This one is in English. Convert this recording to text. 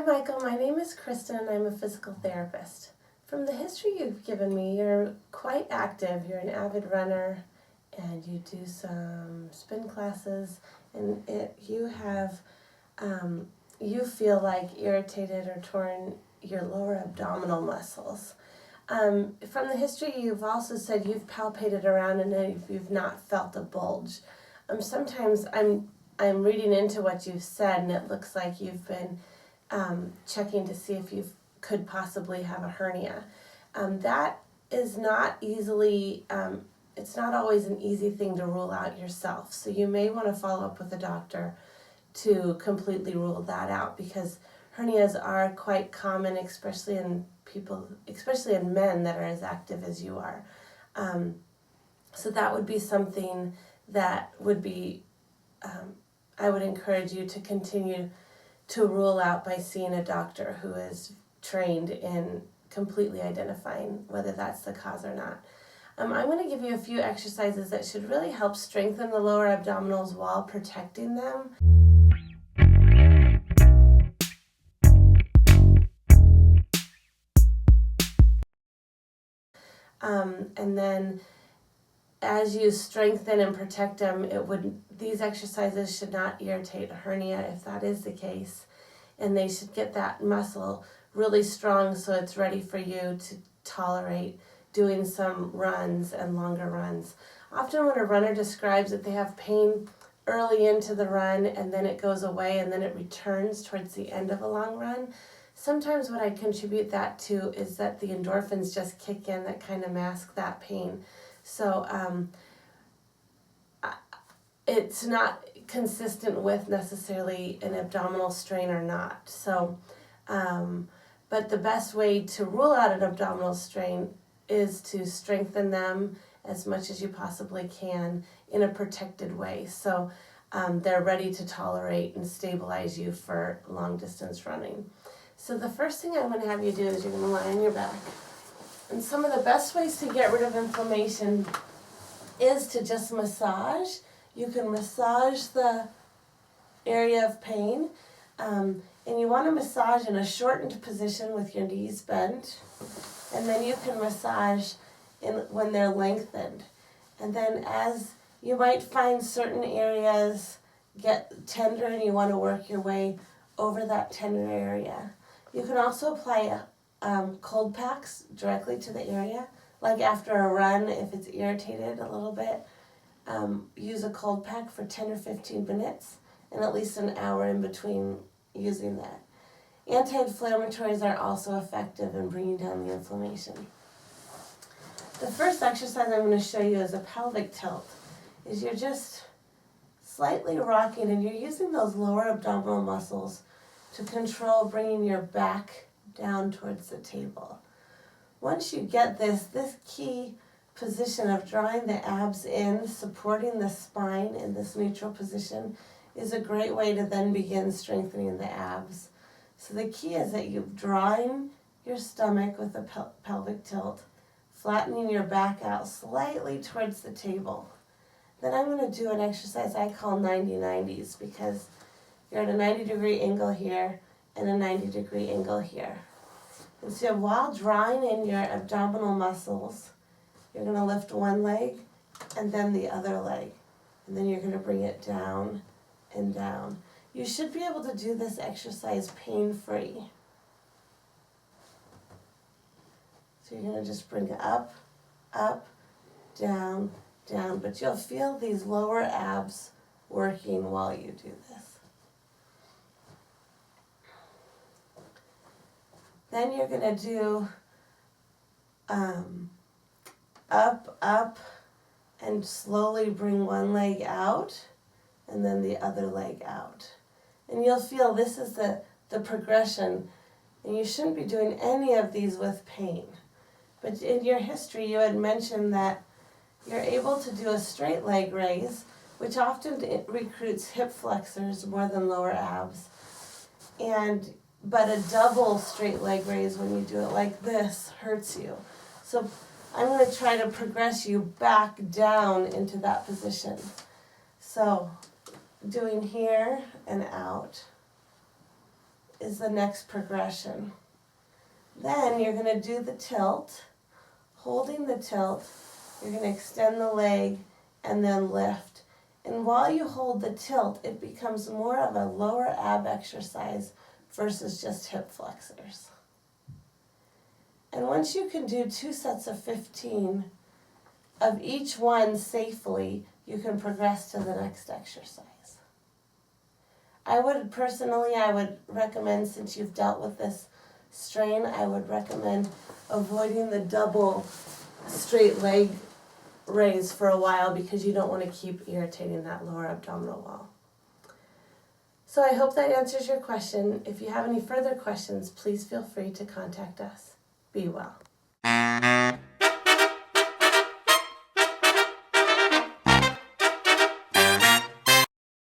Michael, my name is Kristen and I'm a physical therapist. From the history you've given me, you're quite active. You're an avid runner and you do some spin classes, and you feel like irritated or torn your lower abdominal muscles. From the history, you've also said you've palpated around and you've not felt a bulge. Sometimes I'm reading into what you've said, and it looks like you've been checking to see if you could possibly have a hernia. That is not easily, it's not always an easy thing to rule out yourself. So you may want to follow up with a doctor to completely rule that out, because hernias are quite common, especially in men that are as active as you are. So that would be something that would be, I would encourage you to continue to rule out by seeing a doctor who is trained in completely identifying whether that's the cause or not. I'm going to give you a few exercises that should really help strengthen the lower abdominals while protecting them. And then as you strengthen and protect them, these exercises should not irritate a hernia if that is the case. And they should get that muscle really strong so it's ready for you to tolerate doing some runs and longer runs. Often when a runner describes that they have pain early into the run and then it goes away and then it returns towards the end of a long run, sometimes what I contribute that to is that the endorphins just kick in that kind of mask that pain. So it's not consistent with necessarily an abdominal strain or not. So, but the best way to rule out an abdominal strain is to strengthen them as much as you possibly can in a protected way. So they're ready to tolerate and stabilize you for long distance running. So the first thing I'm going to have you do is you're going to lie on your back. And some of the best ways to get rid of inflammation is to just massage. You can massage the area of pain, and you want to massage in a shortened position with your knees bent, and then you can massage when they're lengthened. And then as you might find certain areas get tender and you want to work your way over that tender area. You can also apply cold packs directly to the area, like after a run if it's irritated a little bit. Use a cold pack for 10 or 15 minutes and at least an hour in between using that. Anti-inflammatories are also effective in bringing down the inflammation. The first exercise I'm going to show you is a pelvic tilt. You're just slightly rocking and you're using those lower abdominal muscles to control bringing your back down towards the table. Once you get this key position of drawing the abs in, supporting the spine in this neutral position, is a great way to then begin strengthening the abs. So the key is that you're drawing your stomach with a pelvic tilt, flattening your back out slightly towards the table. Then I'm going to do an exercise I call 90-90s, because you're at a 90-degree angle here and a 90-degree angle here. And so while drawing in your abdominal muscles, you're going to lift one leg and then the other leg. And then you're going to bring it down and down. You should be able to do this exercise pain-free. So you're going to just bring it up, up, down, down. But you'll feel these lower abs working while you do this. Then you're going to do up, up, and slowly bring one leg out, and then the other leg out. And you'll feel this is the progression, and you shouldn't be doing any of these with pain. But in your history, you had mentioned that you're able to do a straight leg raise, which often recruits hip flexors more than lower abs. But a double straight leg raise, when you do it like this, hurts you. So I'm going to try to progress you back down into that position. So doing here and out is the next progression. Then you're going to do the tilt. Holding the tilt, you're going to extend the leg and then lift. And while you hold the tilt, it becomes more of a lower ab exercise versus just hip flexors. And once you can do 2 sets of 15 of each one safely, you can progress to the next exercise. I would recommend, since you've dealt with this strain, I would recommend avoiding the double straight leg raise for a while because you don't want to keep irritating that lower abdominal wall. So I hope that answers your question. If you have any further questions, please feel free to contact us. Be well.